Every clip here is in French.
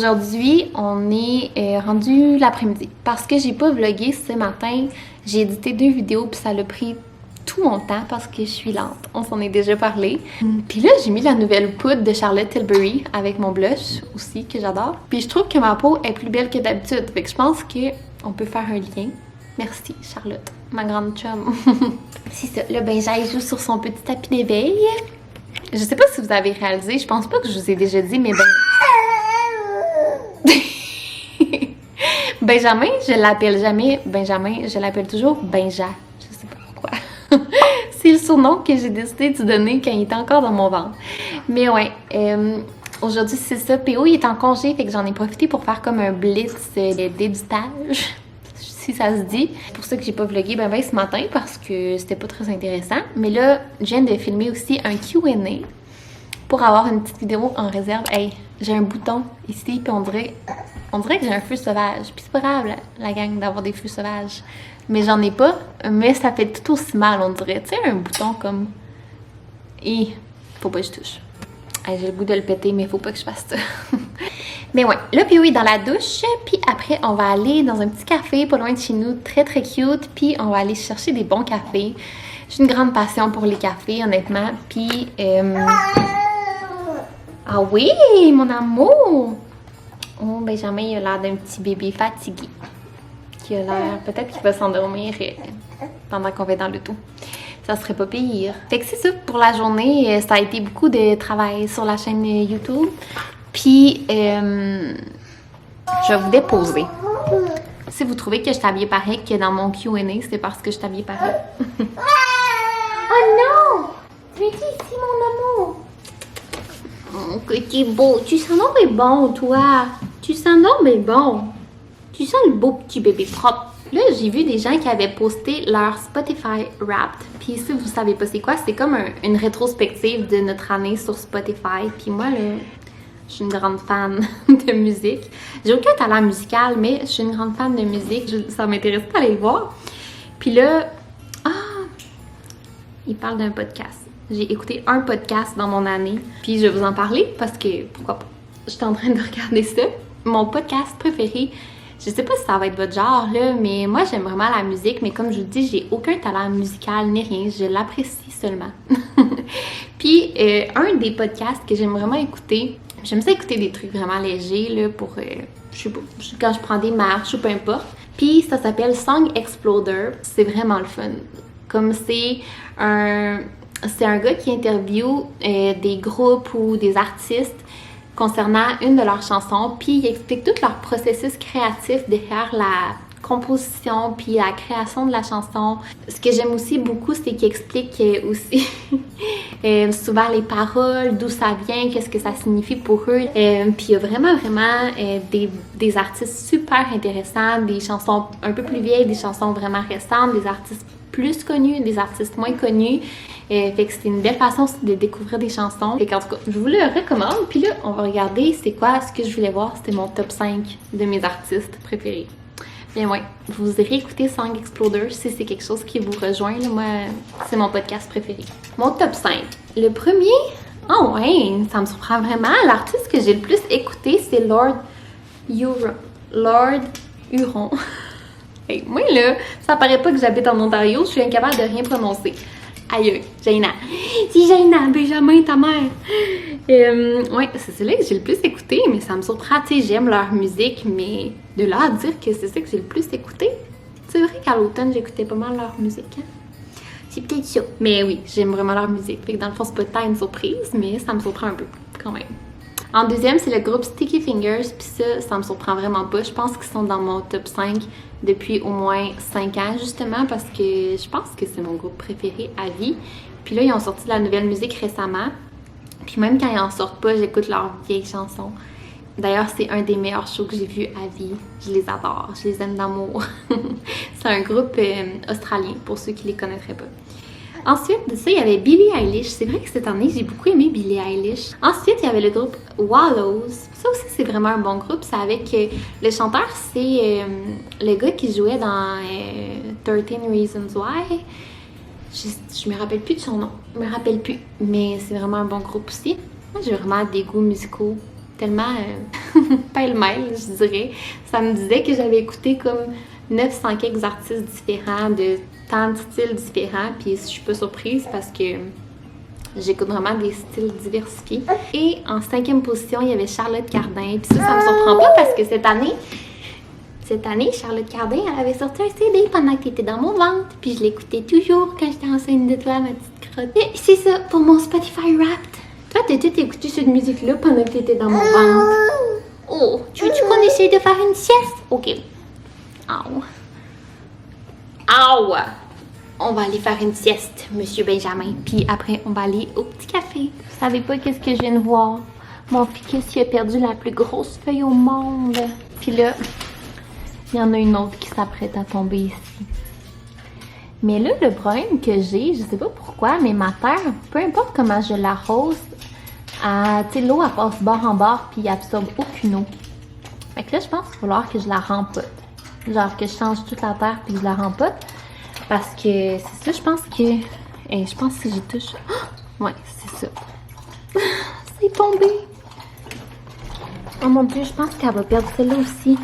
Aujourd'hui, on est rendu l'après-midi. Parce que j'ai pas vlogué ce matin, j'ai édité 2 vidéos puis ça l'a pris tout mon temps parce que je suis lente. On s'en est déjà parlé. Puis là, j'ai mis la nouvelle poudre de Charlotte Tilbury avec mon blush aussi, que j'adore. Puis je trouve que ma peau est plus belle que d'habitude. Fait que je pense qu'on peut faire un lien. Merci Charlotte, ma grande chum. C'est ça, là, ben j'aille joue sur son petit tapis d'éveil. Je sais pas si vous avez réalisé, je pense pas que je vous ai déjà dit, mais Benjamin, je l'appelle jamais Benjamin, je l'appelle toujours Benja. Je sais pas pourquoi. C'est le surnom que j'ai décidé de donner quand il était encore dans mon ventre. Mais ouais, aujourd'hui c'est ça. PO il est en congé, fait que j'en ai profité pour faire comme un blitz d'éditage, si ça se dit. C'est pour ça que j'ai pas vlogué ben ce matin parce que c'était pas très intéressant. Mais là, je viens de filmer aussi un Q&A pour avoir une petite vidéo en réserve. Hey, j'ai un bouton ici, puis on dirait que j'ai un feu sauvage. Puis c'est pas grave, la gang, d'avoir des feux sauvages. Mais j'en ai pas, mais ça fait tout aussi mal, on dirait. Tu sais, un bouton comme... Et faut pas que je touche. Hey, j'ai le goût de le péter, mais faut pas que je fasse ça. Mais ouais, là, puis oui, dans la douche. Puis après, on va aller dans un petit café pas loin de chez nous, très très cute. Puis on va aller chercher des bons cafés. J'ai une grande passion pour les cafés, honnêtement. Puis... Ah oui, mon amour! Oh, Benjamin, il a l'air d'un petit bébé fatigué. Qui a l'air... Peut-être qu'il va s'endormir pendant qu'on va être dans l'auto. Ça serait pas pire. Fait que c'est ça, pour la journée, ça a été beaucoup de travail sur la chaîne YouTube. Puis, je vais vous déposer. Si vous trouvez que je t'habille pareil que dans mon Q&A, c'est parce que je t'habille pareil. Oh non! Tu es ici, mon amour! Oh, que t'es beau. Tu sens donc bon, toi. Tu sens donc bon. Tu sens le beau petit bébé propre. Là, j'ai vu des gens qui avaient posté leur Spotify Wrapped. Puis si vous savez pas c'est quoi, c'est comme une rétrospective de notre année sur Spotify. Puis moi, là, je suis une grande fan de musique. J'ai aucun talent musical, mais je suis une grande fan de musique. Ça m'intéresse pas d'aller le voir. Puis là, il parle d'un podcast. J'ai écouté un podcast dans mon année, puis je vais vous en parler parce que, pourquoi pas, je suis en train de regarder ça. Mon podcast préféré, je sais pas si ça va être votre genre, là, mais moi, j'aime vraiment la musique, mais comme je vous dis, j'ai aucun talent musical ni rien, je l'apprécie seulement. Puis, un des podcasts que j'aime vraiment écouter, j'aime ça écouter des trucs vraiment légers, là, pour, je sais pas, quand je prends des marches ou peu importe. Puis, ça s'appelle Song Exploder, c'est vraiment le fun. Comme c'est un gars qui interviewe des groupes ou des artistes concernant une de leurs chansons, puis il explique tout leur processus créatif derrière la composition puis la création de la chanson. Ce que j'aime aussi beaucoup, c'est qu'il explique aussi souvent les paroles, d'où ça vient, qu'est-ce que ça signifie pour eux. Puis il y a vraiment des artistes super intéressants, des chansons un peu plus vieilles, des chansons vraiment récentes, des artistes plus connus, des artistes moins connus. Fait que c'est une belle façon de découvrir des chansons. Fait qu'en tout cas, je vous le recommande. Puis là, on va regarder c'est quoi ce que je voulais voir. C'était mon top 5 de mes artistes préférés. Bien ouais, vous irez écouter Song Exploder si c'est quelque chose qui vous rejoint. Là, moi, c'est mon podcast préféré. Mon top 5. Le premier, oh ouais, ça me surprend vraiment. L'artiste que j'ai le plus écouté, c'est Lord Huron. Hey, moi là, ça paraît pas que j'habite en Ontario, je suis incapable de rien prononcer. Aïe, Jaina. C'est Jaina, Benjamin, ta mère. Ouais, c'est celui que j'ai le plus écouté, mais ça me surprend. Tu sais, j'aime leur musique, mais de là à dire que c'est ça que j'ai le plus écouté, c'est vrai qu'à l'automne, j'écoutais pas mal leur musique. Hein? C'est peut-être ça. Mais oui, j'aime vraiment leur musique. Fait que dans le fond, c'est pas tant une surprise, mais ça me surprend un peu, quand même. En deuxième, c'est le groupe Sticky Fingers, puis ça me surprend vraiment pas. Je pense qu'ils sont dans mon top 5 depuis au moins 5 ans, justement, parce que je pense que c'est mon groupe préféré à vie. Puis là, ils ont sorti de la nouvelle musique récemment. Puis même quand ils en sortent pas, j'écoute leurs vieilles chansons. D'ailleurs, c'est un des meilleurs shows que j'ai vus à vie. Je les adore, je les aime d'amour. C'est un groupe australien, pour ceux qui les connaîtraient pas. Ensuite de ça, il y avait Billie Eilish. C'est vrai que cette année, j'ai beaucoup aimé Billie Eilish. Ensuite, il y avait le groupe Wallows. Ça aussi, c'est vraiment un bon groupe. C'est avec... le chanteur, c'est le gars qui jouait dans 13 Reasons Why. Je me rappelle plus de son nom. Je me rappelle plus. Mais c'est vraiment un bon groupe aussi. Moi, j'ai vraiment des goûts musicaux tellement pêle-mêle, je dirais. Ça me disait que j'avais écouté comme 900 quelques artistes différents, de tant de styles différents, puis je suis pas surprise parce que j'écoute vraiment des styles diversifiés. Et en 5e position, il y avait Charlotte Cardin, puis ça me surprend pas parce que cette année, Charlotte Cardin, elle avait sorti un CD pendant que t'étais dans mon ventre, puis je l'écoutais toujours quand j'étais enceinte de toi, ma petite crotte. Et c'est ça pour mon Spotify Wrapped. Toi, t'as tout écouté cette musique-là pendant que t'étais dans mon ventre. Oh, tu veux-tu qu'on essaye de faire une sieste? Ok. Aouh. Aouh! On va aller faire une sieste, Monsieur Benjamin. Puis après, on va aller au petit café. Vous savez pas qu'est-ce que je viens de voir? Mon ficus, il a perdu la plus grosse feuille au monde. Puis là, il y en a une autre qui s'apprête à tomber ici. Mais là, le problème que j'ai, je sais pas pourquoi, mais ma terre, peu importe comment je l'arrose, tu sais, l'eau, elle passe bord en bord, puis elle absorbe aucune eau. Fait que là, je pense qu'il va falloir que je la rempote. Genre que je change toute la terre, puis que je la rempote. Parce que c'est ça, je pense que... je pense que si j'y touche... Oh! Ouais, c'est ça. C'est tombé! Oh mon Dieu, je pense qu'elle va perdre celle-là aussi.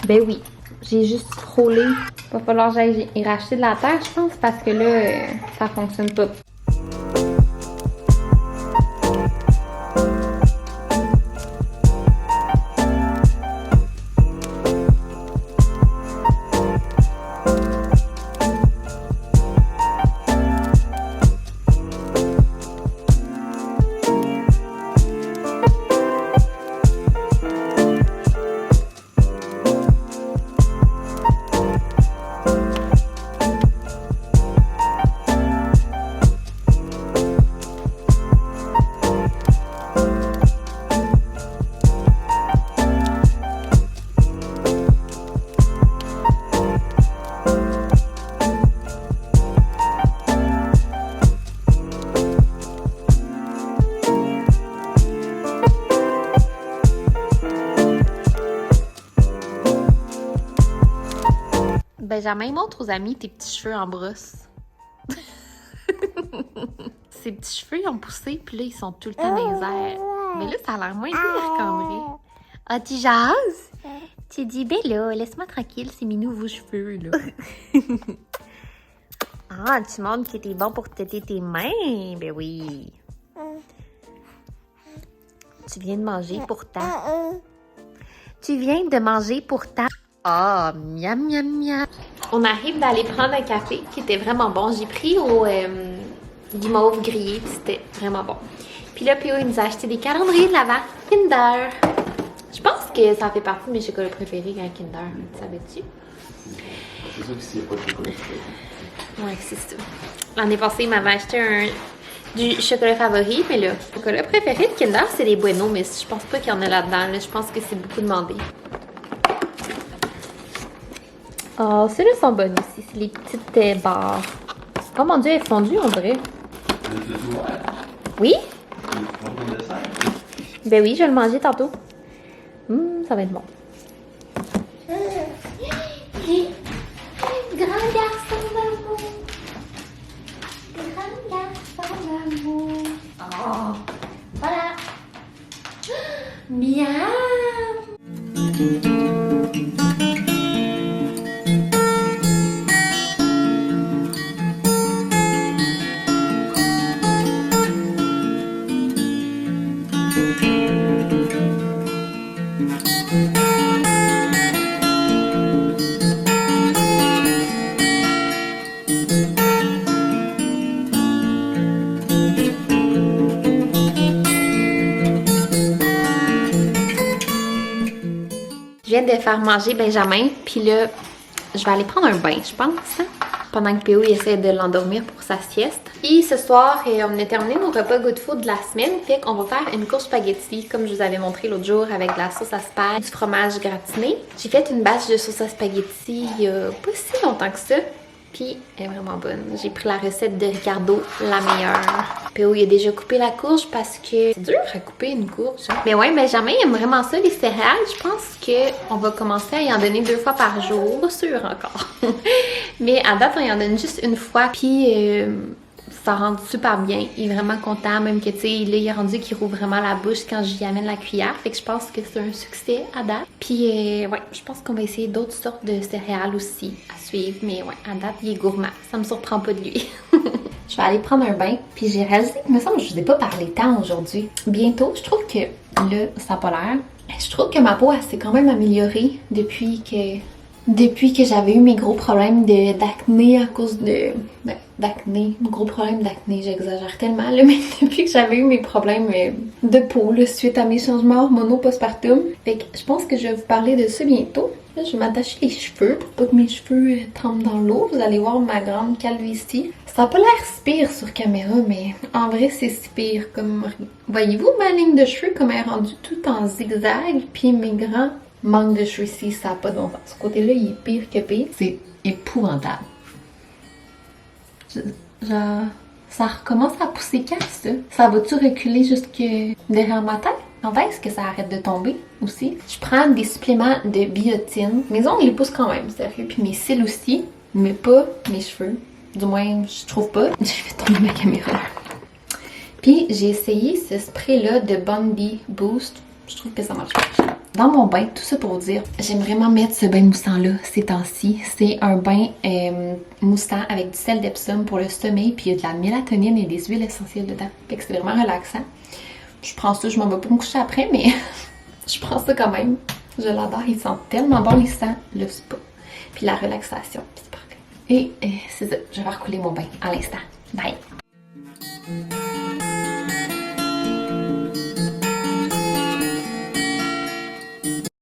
Ben oui, j'ai juste frôlé. Il va falloir que j'aille y racheter de la terre, je pense, parce que là, ça fonctionne pas. Benjamin, montre aux amis tes petits cheveux en brosse. Ces petits cheveux, ils ont poussé, puis là, ils sont tout le temps dans les airs. Mais là, ça a l'air moins pire qu'en vrai. Ah, tu jases? Tu dis, ben là, laisse-moi tranquille, c'est mes nouveaux cheveux, là. Ah, tu montres que t'es bon pour têter tes mains? Ben oui. Tu viens de manger pourtant. Tu viens de manger pourtant. Ah, miam, miam, miam. On arrive d'aller prendre un café qui était vraiment bon. J'ai pris au guimauve grillé, puis c'était vraiment bon. Puis là, P.O. il nous a acheté des calendriers de l'Avent Kinder. Je pense que ça fait partie de mes chocolats préférés, un Kinder. Tu savais-tu? C'est sûr que s'il n'y a pas de chocolat préféré. Ouais, c'est ça. L'année passée, il m'avait acheté du chocolat favori, mais le chocolat préféré de Kinder, c'est les Bueno, mais je pense pas qu'il y en a là-dedans. Là. Je pense que c'est beaucoup demandé. Oh, celles-là sont bonnes aussi. C'est les petites barres. Oh mon Dieu, elles sont fondues, on dirait. Oui? Ben oui, je vais le manger tantôt. Ça va être bon. Grand garçon d'amour. Grand garçon d'amour. Oh, voilà. Miam. Je viens de faire manger Benjamin, puis là, je vais aller prendre un bain, je pense, hein, pendant que P.O. essaie de l'endormir pour sa sieste. Puis ce soir, on a terminé nos repas good food de la semaine, fait qu'on va faire une course spaghetti, comme je vous avais montré l'autre jour, avec de la sauce à spag, du fromage gratiné. J'ai fait une batch de sauce à spaghetti il y a pas si longtemps que ça, puis elle est vraiment bonne. J'ai pris la recette de Ricardo, la meilleure. P.O. il a déjà coupé la courge parce que c'est dur à couper une courge. Hein? Mais ouais, Benjamin aime vraiment ça, les céréales. Je pense qu'on va commencer à y en donner 2 fois par jour. Pas sûr encore. Mais à date, on y en donne juste une fois. Puis ça rend super bien. Il est vraiment content, même que, tu sais, là, il est rendu qu'il rouvre vraiment la bouche quand j'y amène la cuillère. Fait que je pense que c'est un succès à date. Puis, ouais, je pense qu'on va essayer d'autres sortes de céréales aussi à suivre. Mais ouais, à date, il est gourmand. Ça me surprend pas de lui. Je vais aller prendre un bain. Puis j'ai réalisé, il me semble que je vous ai pas parlé tant aujourd'hui. Bientôt, je trouve que, là, ça n'a pas l'air. Je trouve que ma peau, elle s'est quand même améliorée depuis que j'avais eu mes gros problèmes d'acné à cause de... Ben, d'acné, gros problème d'acné, j'exagère tellement, là, mais depuis que j'avais eu mes problèmes de peau, là, suite à mes changements hormonaux postpartum. Fait que je pense que je vais vous parler de ça bientôt. Là, je vais m'attacher les cheveux pour pas que mes cheveux trempent dans l'eau. Vous allez voir ma grande calvitie. Ça a pas l'air si pire sur caméra, mais en vrai, c'est si pire. Comme, voyez-vous ma ligne de cheveux, comme elle est rendue tout en zigzag, puis mes grands manques de cheveux ici, ça a pas de bon sens. Ce côté-là, il est pire que pire. C'est épouvantable. Genre, ça recommence à pousser quand, ça? Ça va-tu reculer jusque derrière ma tête? Quand est-ce que ça arrête de tomber aussi? Je prends des suppléments de biotine. Mes ongles, ils poussent quand même, sérieux. Puis mes cils aussi, mais pas mes cheveux. Du moins, je trouve pas. J'ai fait tomber ma caméra. Puis j'ai essayé ce spray-là de Bondi Boost. Je trouve que ça marche bien. Dans mon bain, tout ça pour vous dire, j'aime vraiment mettre ce bain moussant-là ces temps-ci. C'est un bain moussant avec du sel d'Epsom pour le sommeil, puis il y a de la mélatonine et des huiles essentielles dedans. Fait que c'est vraiment relaxant. Je prends ça, je m'en vais pas me coucher après, mais je prends ça quand même. Je l'adore, il sent tellement bon, il sent le spa. Puis la relaxation, c'est parfait. Et c'est ça, je vais recouler mon bain à l'instant. Bye!